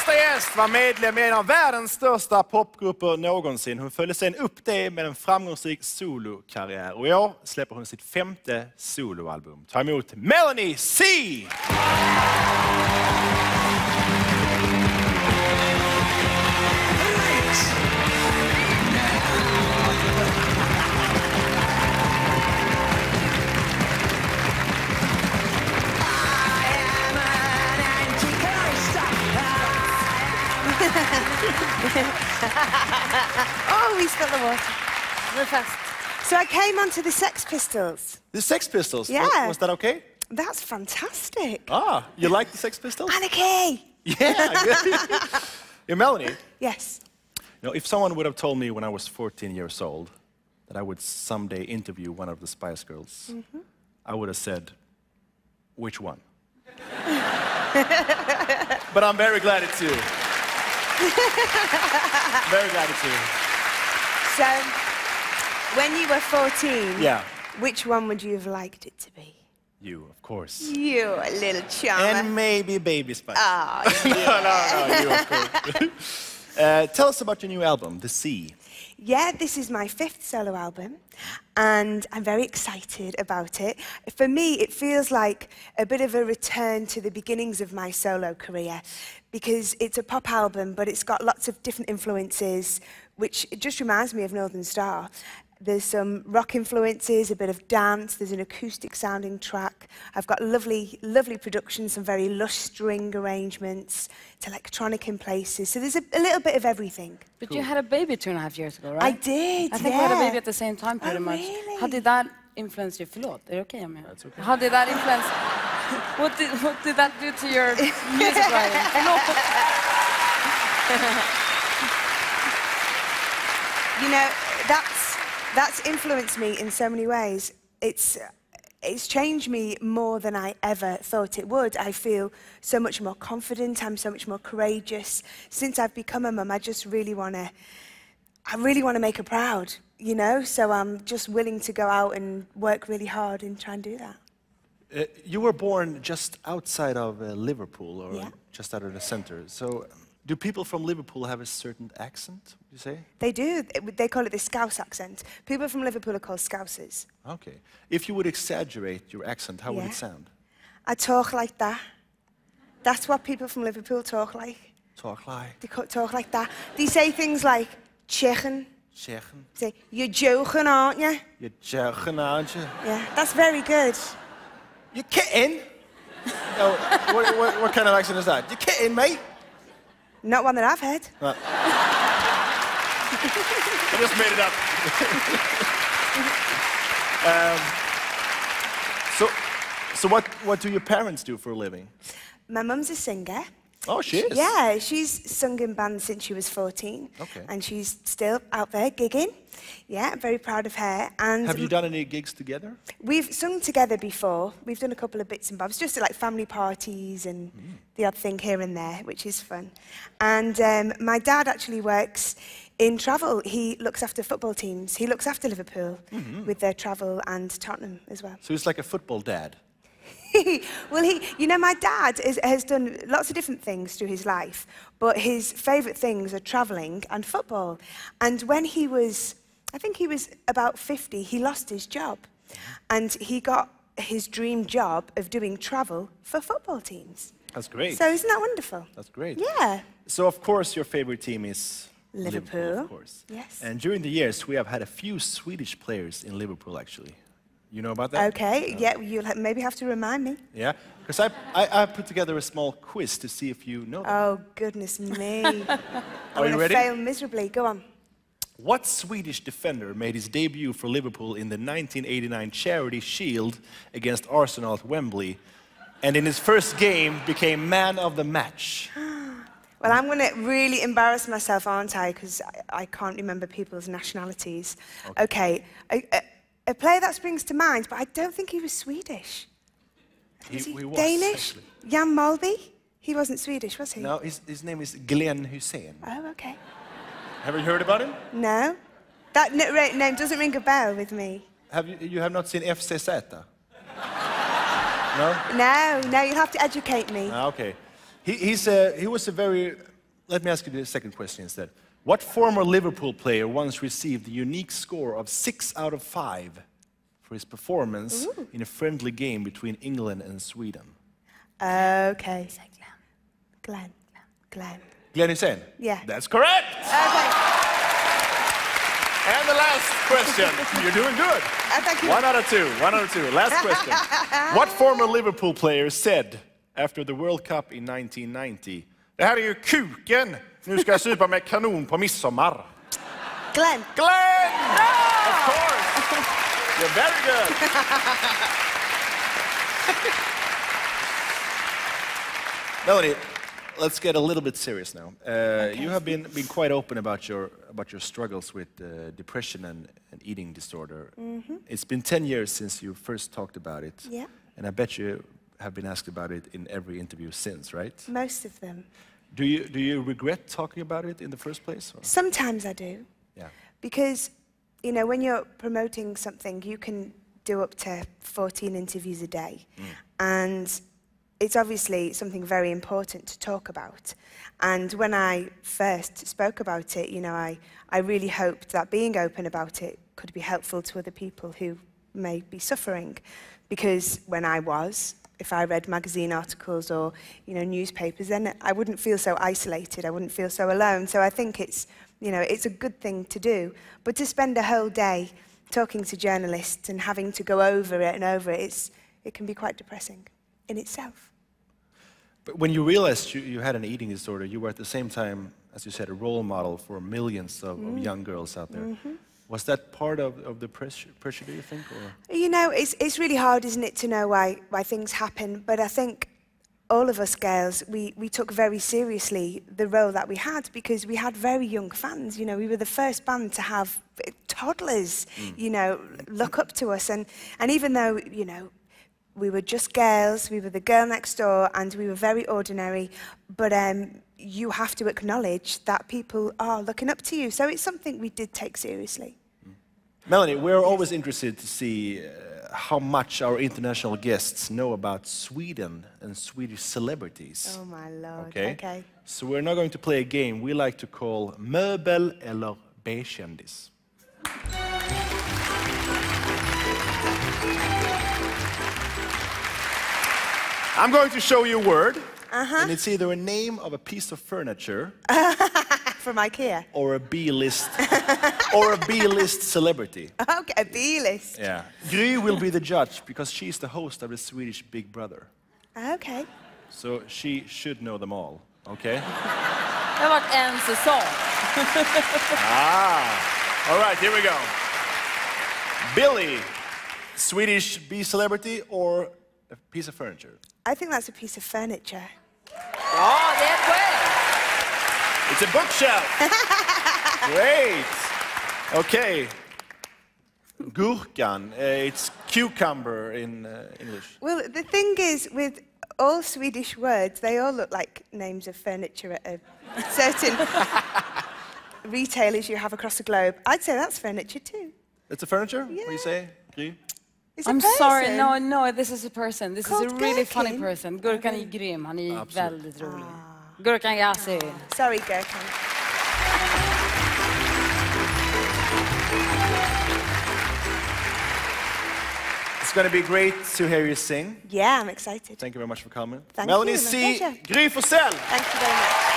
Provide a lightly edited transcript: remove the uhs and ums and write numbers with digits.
nästa gäst var medlem i en av världens största popgrupper någonsin. Hon följde sen upp det med en framgångsrik solokarriär. Och i år släpper hon sitt 5:e soloalbum. Ta emot Melanie C! Oh, we spilled the water. Real fast. So I came onto the Sex Pistols. The Sex Pistols? Yeah. Was that okay? That's fantastic. Ah, you like the Sex Pistols? Anarchy! Yeah, good. Yeah, Melanie? Yes. You know, if someone would have told me when I was 14 years old that I would someday interview one of the Spice Girls, I would have said, which one? But I'm very glad it's you. Very glad it's you. So, when you were 14, Yeah. which one would you have liked it to be? You, of course. You, a little charmer. And maybe Baby Spice. Oh, No, you, of course. Tell us about your new album, The Sea. yeah, this is my 5th solo album, and I'm very excited about it. For me, it feels like a bit of a return to the beginnings of my solo career, because it's a pop album, but it's got lots of different influences, which it just reminds me of Northern Star. There's some rock influences, a bit of dance, there's an acoustic sounding track. I've got lovely, lovely production, some very lush string arrangements. It's electronic in places, so there's a little bit of everything. But cool. You had a baby 2.5 years ago, right? I did, I think we had a baby at the same time, pretty much. Really? How did that influence you? Förlåt, är det okej om jag... That's okay. How did that influence... what did that do to your music writing? Förlåt. You know, that's influenced me in so many ways. It's changed me more than I ever thought it would. I feel so much more confident, I'm so much more courageous. Since I've become a mum, I really want to make her proud, you know? So I'm just willing to go out and work really hard and try and do that. You were born just outside of Liverpool, or Yeah. just out of the center. So, do people from Liverpool have a certain accent, would you say? They do. They call it the Scouse accent. People from Liverpool are called Scousers. Okay. If you would exaggerate your accent, how would it sound? I talk like that. That's what people from Liverpool talk like. Talk like? They talk like that. They say things like, chicken. Chicken? Say, you're joking, aren't you? You're joking, aren't you? Yeah, that's very good. You're kidding? No, what kind of accent is that? You're kidding, mate? Not one that I've heard. I just made it up. So what do your parents do for a living? My mum's a singer. Oh, she is? Yeah, she's sung in bands since she was 14. Okay. And she's still out there gigging. Yeah, I'm very proud of her. And have you done any gigs together? We've sung together before. We've done a couple of bits and bobs, just at like family parties and the odd thing here and there, which is fun. And my dad actually works in travel. He looks after football teams. He looks after Liverpool with their travel and Tottenham as well. So he's like a football dad. Well, you know, my dad has done lots of different things through his life, but his favourite things are travelling and football. And when he was, I think he was about 50, he lost his job. And he got his dream job of doing travel for football teams. That's great. So isn't that wonderful? That's great. Yeah. So, of course, your favorite team is Liverpool. Of course. Yes. And during the years, we have had a few Swedish players in Liverpool, actually. You know about that? Okay, yeah, you'll maybe have to remind me. Yeah, because I put together a small quiz to see if you know them. Oh, goodness me. Are you I'm going to ready? fail miserably. Go on. What Swedish defender made his debut for Liverpool in the 1989 Charity Shield against Arsenal at Wembley, and in his first game became man of the match? Well, I'm going to really embarrass myself, aren't I? Because I can't remember people's nationalities. Okay. A player that springs to mind, but I don't think he was Swedish. Was he was, Danish? actually. Jan Molby? He wasn't Swedish, was he? No, his name is Glenn Hussein. Oh, okay. Have you heard about him? No. That name doesn't ring a bell with me. You have not seen FCZ? No? No, you'll have to educate me. Okay. He was a very let me ask you the second question instead. What former Liverpool player once received the unique score of 6 out of 5 for his performance in a friendly game between England and Sweden? Okay. Glenn. Glenn Hussein? Yeah. That's correct! Okay. And the last question. You're doing good. Thank you. 1 out of 2. 1 out of 2. Last question. What former Liverpool player said after the World Cup in 1990, "Det här är ju kuken. Nu ska jag supa med kanon på midsommar." Glenn. Glenn! Of course. You're very good. Melanie, let's get a little bit serious now. You have been quite open about your struggles with depression and eating disorder. It's been 10 years since you first talked about it. Yeah. And I bet you have been asked about it in every interview since, right? Most of them. Do you regret talking about it in the first place? Or? Sometimes I do. Yeah. Because, you know, when you're promoting something, you can do up to 14 interviews a day. And it's obviously something very important to talk about. And when I first spoke about it, you know, I really hoped that being open about it could be helpful to other people who may be suffering. Because when I was, if I read magazine articles or, you know, newspapers, then I wouldn't feel so isolated, I wouldn't feel so alone. So I think it's, you know, it's a good thing to do. But to spend a whole day talking to journalists and having to go over it and over it, it can be quite depressing in itself. But when you realized you had an eating disorder, you were at the same time, as you said, a role model for millions of young girls out there. Was that part of the pressure, do you think? Or? You know, it's really hard, isn't it, to know why things happen. But I think all of us girls, we took very seriously the role that we had because we had very young fans. You know, we were the first band to have toddlers, you know, look up to us. And even though, you know, we were just girls, we were the girl next door, and we were very ordinary, but you have to acknowledge that people are looking up to you. So it's something we did take seriously. Melanie, we're always interested to see how much our international guests know about Sweden and Swedish celebrities. Oh my Lord, okay. So we're now going to play a game we like to call Möbel eller B-kändis. I'm going to show you a word, and it's either a name of a piece of furniture from IKEA, or a B-list, or a B-list celebrity. Okay, a B-list. Yeah. Gry will be the judge because she's the host of the Swedish Big Brother. Okay. So she should know them all. Okay. Det har varit en säsong. All right, here we go. Billy, Swedish B-celebrity or a piece of furniture? I think that's a piece of furniture. Ja, det är ett poäng. It's a bookshelf. Great. Okay. Gurkan. It's cucumber in English. Well, the thing is, with all Swedish words, they all look like names of furniture at a certain retailers you have across the globe. I'd say that's furniture too. It's a furniture? Yeah. What do you say, Gry? I'm sorry, no, this is a person. This is a really Gherkin. funny person. Gurkan är grym, han är väldigt rolig. Gurkan Yassi. Sorry, Gherkin. It's going to be great to hear you sing. Yeah, I'm excited. Thank you very much for coming. Thank Melanie you, my C. pleasure. Gry Forssell. Thank you very much.